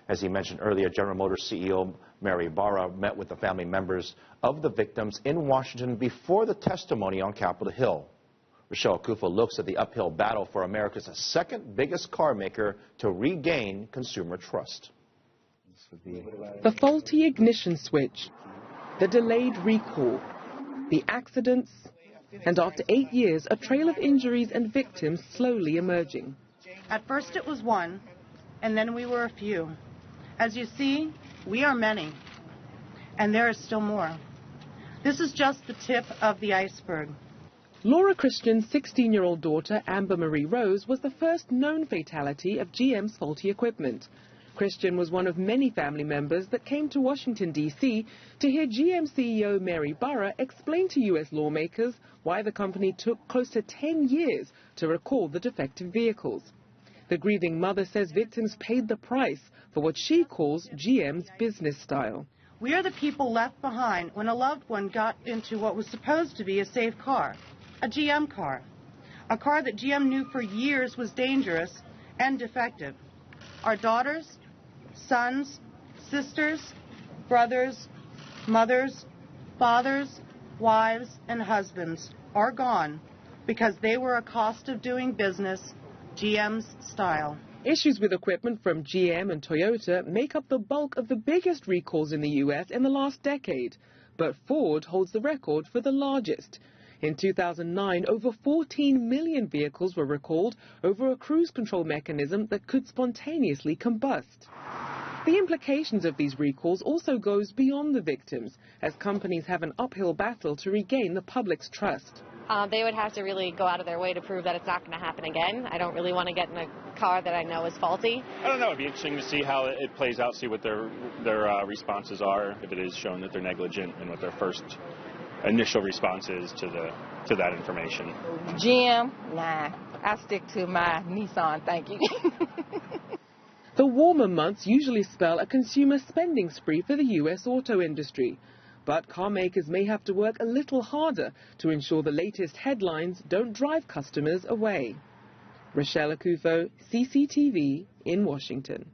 As he mentioned earlier, General Motors CEO Mary Barra met with the family members of the victims in Washington before the testimony on Capitol Hill. Rochelle Akufo looks at the uphill battle for America's second biggest car maker to regain consumer trust. The faulty ignition switch, the delayed recall, the accidents, and after 8 years, a trail of injuries and victims slowly emerging. At first it was one, and then we were a few. As you see, we are many, and there is still more. This is just the tip of the iceberg. Laura Christian's 16-year-old daughter, Amber Marie Rose, was the first known fatality of GM's faulty equipment. Christian was one of many family members that came to Washington, D.C. to hear GM CEO Mary Barra explain to U.S. lawmakers why the company took close to 10 years to recall the defective vehicles. The grieving mother says victims paid the price for what she calls GM's business style. We are the people left behind when a loved one got into what was supposed to be a safe car, a GM car, a car that GM knew for years was dangerous and defective. Our daughters, sons, sisters, brothers, mothers, fathers, wives, and husbands are gone because they were a cost of doing business GM's style. Issues with equipment from GM and Toyota make up the bulk of the biggest recalls in the U.S. in the last decade, but Ford holds the record for the largest. In 2009, over 14 million vehicles were recalled over a cruise control mechanism that could spontaneously combust. The implications of these recalls also goes beyond the victims, as companies have an uphill battle to regain the public's trust. They would have to really go out of their way to prove that it's not going to happen again. I don't really want to get in a car that I know is faulty. I don't know. It'd be interesting to see how it plays out, see what their responses are, if it is shown that they're negligent, and what their first initial response is to that information. GM, nah. I stick to my Nissan, thank you. The warmer months usually spell a consumer spending spree for the U.S. auto industry. But car makers may have to work a little harder to ensure the latest headlines don't drive customers away. Rochelle Akufo, CCTV in Washington.